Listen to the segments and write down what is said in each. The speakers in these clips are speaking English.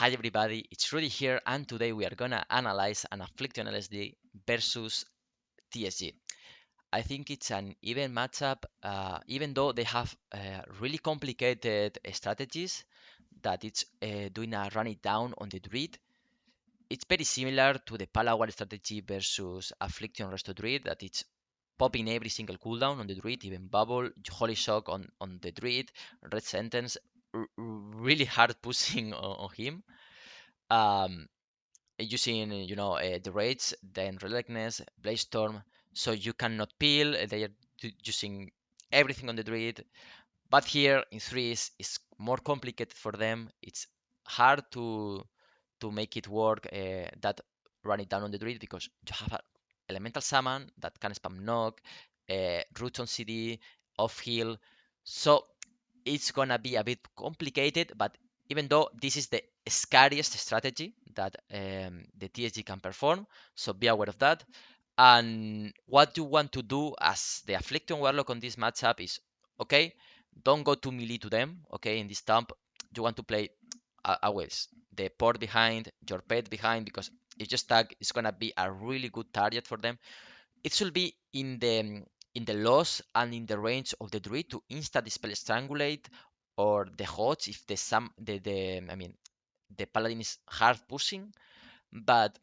Hi everybody, it's Rudy here, and today we are gonna analyze an Affliction LSD versus TSG. I think it's an even matchup, even though they have really complicated strategies that it's doing a run it down on the Druid. It's very similar to the Palawar strategy versus Affliction Resto Druid, that it's popping every single cooldown on the Druid, even Bubble, Holy Shock on the Druid, Red Sentence, really hard pushing on him. Um, Using the raids, then relentless blaze storm, so you cannot peel. They are using everything on the druid, but here in threes it's more complicated for them. It's hard to make it work, that run it down on the druid, because you have an elemental summon that can spam knock, roots on CD, off heal, so it's gonna be a bit complicated. But even though this is the scariest strategy that the TSG can perform, so be aware of that. And what you want to do as the Affliction Warlock on this matchup is, okay, don't go too melee to them. Okay, in this stump, you want to play always the port behind, your pet behind, because if you stack, it's gonna be a really good target for them. It should be in the loss and in the range of the druid to insta dispel strangulate, or the hodge if the I mean the paladin is hard pushing, but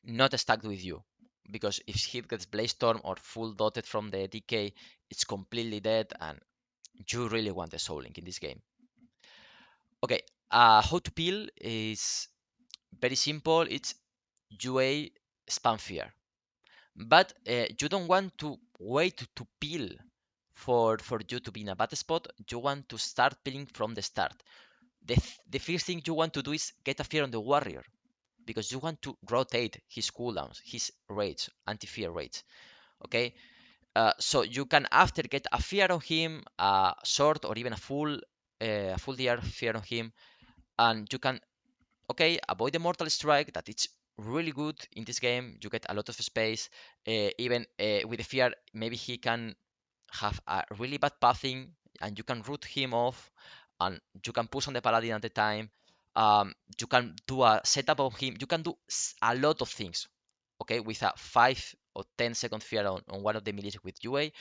not stacked with you. Because if he gets blaze storm or full dotted from the DK, it's completely dead, and you really want the soul link in this game. Okay, how to peel is very simple. It's UA spam fear. But you don't want to wait to peel for you to be in a bad spot. You want to start peeling from the start. The first thing you want to do is get a fear on the warrior, because you want to rotate his cooldowns, his rage, anti-fear rage. Okay, so you can after get a fear on him, a short or even a full DR fear on him, and you can, okay, avoid the mortal strike, that it's really good in this game. You get a lot of space, even with the fear maybe he can have a really bad pathing, and you can root him off, and you can push on the paladin at the time. You can do a setup on him. You can do a lot of things, okay, with a 5 or 10 second fear on one of the melees with UA.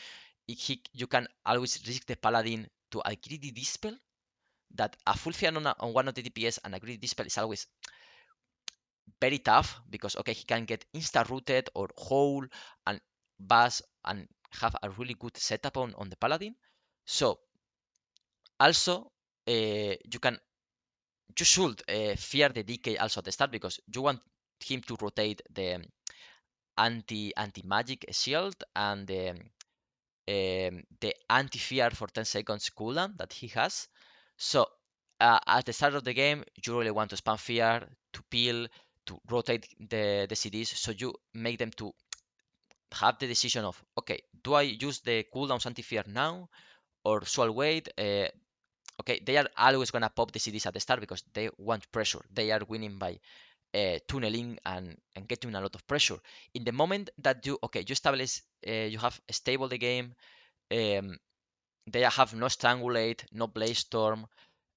You can always risk the paladin to a greedy dispel, that a full fear on one of the DPS and a greedy dispel is always very tough, because okay, he can get insta rooted or whole and buzz and have a really good setup on the paladin. So also, you should fear the DK also at the start, because you want him to rotate the anti magic shield and the anti fear for 10 seconds cooldown that he has. So at the start of the game, you really want to spam fear, to peel, to rotate the CDs, so you make them to have the decision of, okay, do I use the cooldowns anti fear now, or should I wait? Okay, they are always gonna pop the CDs at the start, because they want pressure. They are winning by tunneling and getting a lot of pressure. In the moment that you, okay, you establish, you have stable the game, um, they have no strangulate, no blaze storm,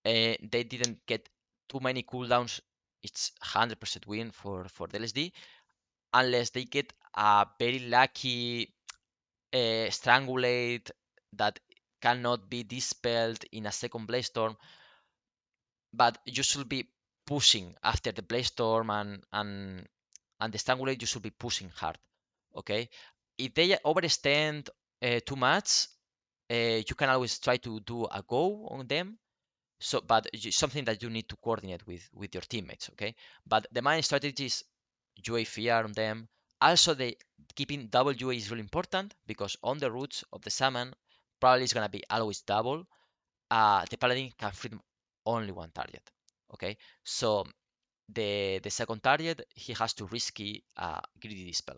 they didn't get too many cooldowns. It's 100% win for the LSD, unless they get a very lucky strangulate that cannot be dispelled in a second blaze storm. But you should be pushing after the blaze storm and the strangulate. You should be pushing hard. Okay, if they overextend too much, you can always try to do a go on them. So, but something that you need to coordinate with your teammates. Okay, but the main strategy is UA fear on them. Also, the keeping double UA is really important, because on the roots of the summon, probably it's gonna be always double. The paladin can free only one target. Okay, so the second target, he has to risky greedy dispel.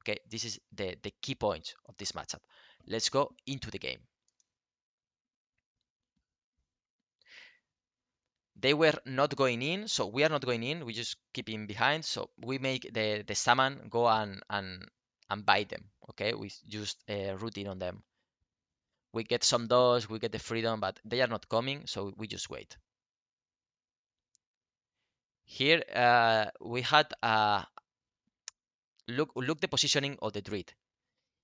Okay, this is the key point of this matchup. Let's go into the game. They were not going in, so we are not going in. We just keep in behind. So we make the summon go and bite them. Okay, we just root in on them. We get some dodge, we get the freedom, but they are not coming, so we just wait. Here we had look the positioning of the druid.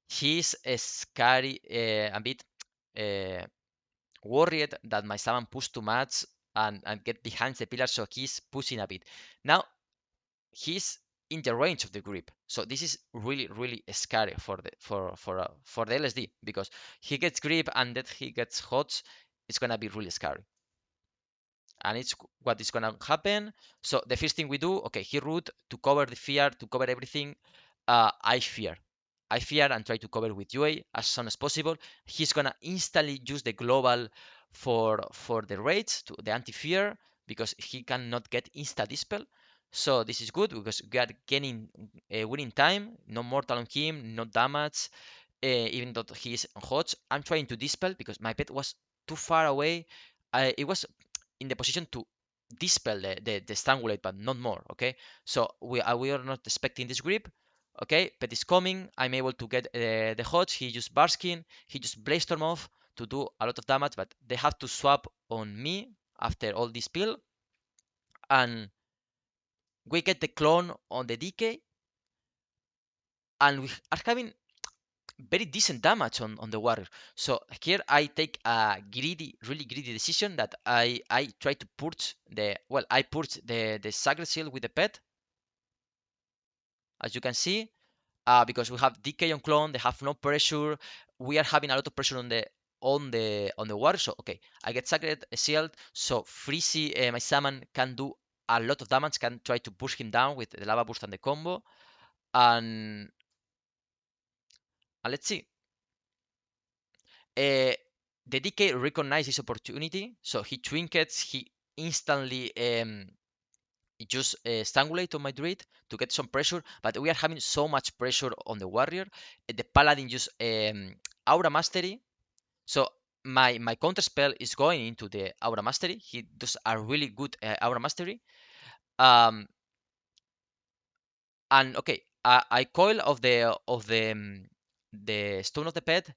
He's scary, a bit uh, worried that my summon push too much and get behind the pillar, so he's pushing a bit. Now he's in the range of the grip, so this is really scary for the LSD, because he gets grip and then he gets hots. It's gonna be really scary, and it's what is gonna happen. So the first thing we do, okay, he root to cover the fear, to cover everything. I fear. I fear and try to cover with UA as soon as possible. He's gonna instantly use the global for the rage, to the anti-fear, because he cannot get insta dispel. So this is good because we are getting winning time. No mortal on him, no damage. Even though he is on HOTS, I'm trying to dispel because my pet was too far away. It was in the position to dispel the strangulate, but not more. Okay, so we are not expecting this grip. Okay, pet is coming. I'm able to get the HOTS. He used Barskin. He just Blaze off to do a lot of damage, but they have to swap on me after all this pill, and we get the clone on the DK, and we are having very decent damage on the warrior. So here I take a really greedy decision that I try to purge I purge the sacred seal with the pet, as you can see, because we have DK on clone, they have no pressure. We are having a lot of pressure on the warrior. So okay, I get sacred sealed, so Freezy, my summon, can do a lot of damage, can try to push him down with the lava burst and the combo, and let's see. Uh, the DK recognized this opportunity, so he trinkets, he instantly just strangulate on my druid to get some pressure, but we are having so much pressure on the warrior. The paladin just aura mastery, so my counter spell is going into the aura mastery. He does a really good aura mastery. Um, and okay, I coil of the stone of the pet,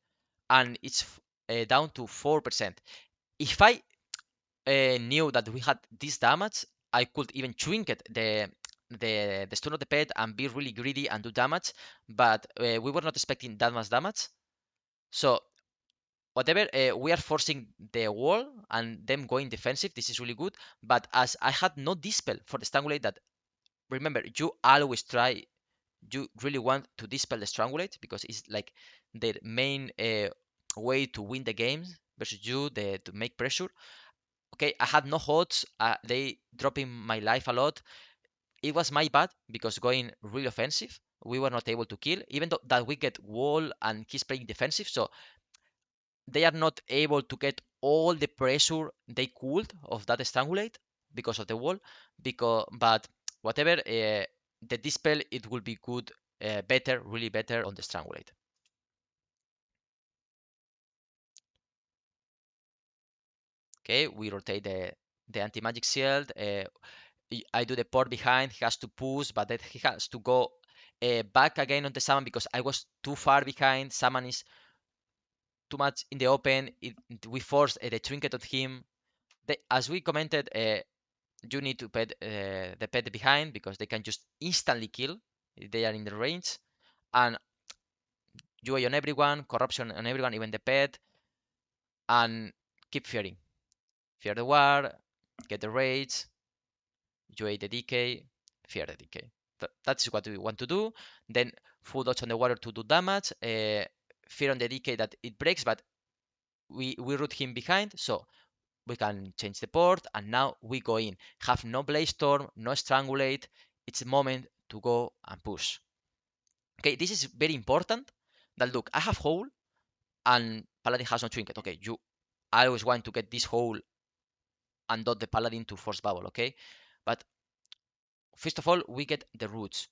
and it's down to 4%. If I knew that we had this damage, I could even trinket the stone of the pet and be really greedy and do damage, but we were not expecting that much damage. So whatever, we are forcing the wall and them going defensive. This is really good, but as I had no dispel for the strangulate, that, remember, you always try, you really want to dispel the strangulate because it's like the main way to win the games versus you, to make pressure. Okay, I had no HOTS. They dropping my life a lot. It was my bad because going really offensive, we were not able to kill, even though that we get wall and he's playing defensive. So they are not able to get all the pressure they could of that strangulate because of the wall. But whatever, the dispel, it will be good, better, really better on the strangulate. Okay, we rotate the anti-magic shield. I do the port behind. He has to push, but then he has to go back again on the summon because I was too far behind. Summon is too much in the open. We forced the trinket on him. As we commented, you need to pet the pet behind because they can just instantly kill if they are in the range. And UA on everyone, corruption on everyone, even the pet, and keep fearing. Fear the war, get the rage, UA the DK, fear the DK. That's what we want to do. Then full dodge on the water to do damage. Fear on the DK that it breaks, but we root him behind, so we can change the port, and now we go in. Have no Blaze Storm, no Strangulate. It's a moment to go and push. Okay, this is very important. That look, I have hole, and Paladin has no trinket. Okay, I always want to get this hole and dot the Paladin to force bubble. Okay, but first of all, we get the roots,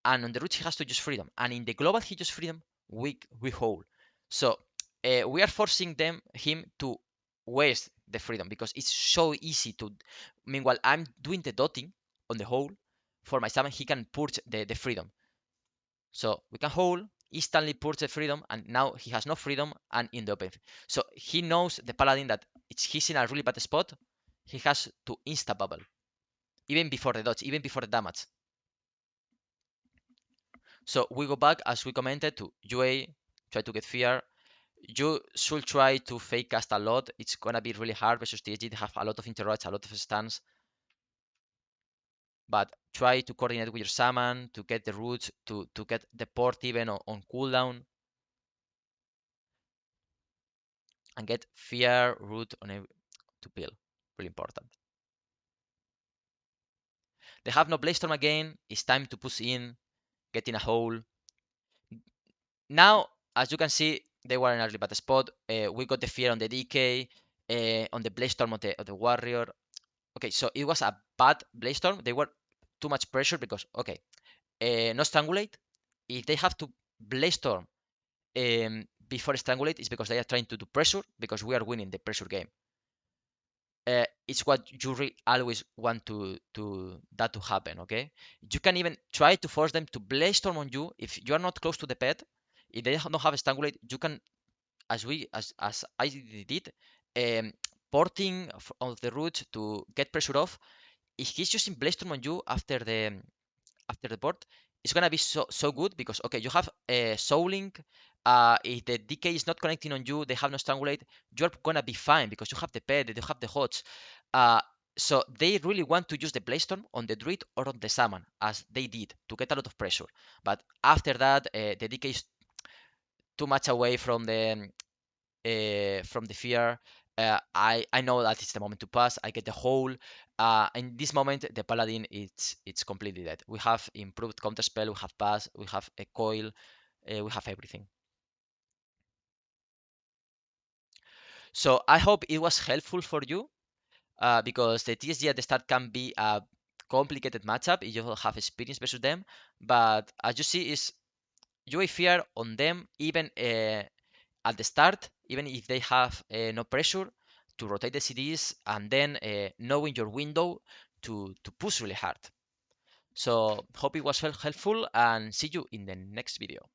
and on the roots he has to use freedom, and in the global he uses freedom. We hold. So we are forcing him to waste the freedom because it's so easy to. Meanwhile, I'm doing the dotting on the hole for my summon. He can purge the freedom. So we can hold, instantly purge the freedom, and now he has no freedom and in the open. So he knows, the paladin, that he's in a really bad spot. He has to insta bubble. even before the dodge, even before the damage. So we go back as we commented to UA, try to get fear. You should try to fake cast a lot. It's gonna be really hard versus TSG. They have a lot of interrupts, a lot of stuns. But try to coordinate with your summon to get the roots, to get the port even on cooldown, and get fear root on to peel. Really important. They have no Blaze-Storm again. It's time to push in, get in a hole. Now, as you can see, they were in a really bad spot. We got the fear on the DK, on the Blaze-Storm of the warrior. Okay, so it was a bad Blaze-Storm. They were too much pressure because, okay, no Strangulate. If they have to Blaze-Storm before Strangulate, it's because they are trying to do pressure because we are winning the pressure game. It's what you always want to that to happen. Okay, you can even try to force them to Blaze Storm on you if you are not close to the pet. If they don't have a Strangulate, you can, as I did, um, porting of the root to get pressure off. If he's using Blaze Storm on you after the port, it's gonna be so good because okay, you have a Soul Link. If the DK is not connecting on you, they have no Strangulate, you're gonna be fine because you have the pet, they have the HOTS. Uh, so they really want to use the Blaze-Storm on the Druid or on the Summon, as they did, to get a lot of pressure. But after that, the DK is too much away from the fear. I know that it's the moment to pass. I get the hole. In this moment, the paladin it's completely dead. We have improved counterspell. We have pass. We have a coil. We have everything. So I hope it was helpful for you because the TSG at the start can be a complicated matchup if you have experience versus them. But as you see, is UA fear on them even at the start, even if they have no pressure to rotate the CDs and then knowing your window to push really hard. So hope it was helpful and see you in the next video.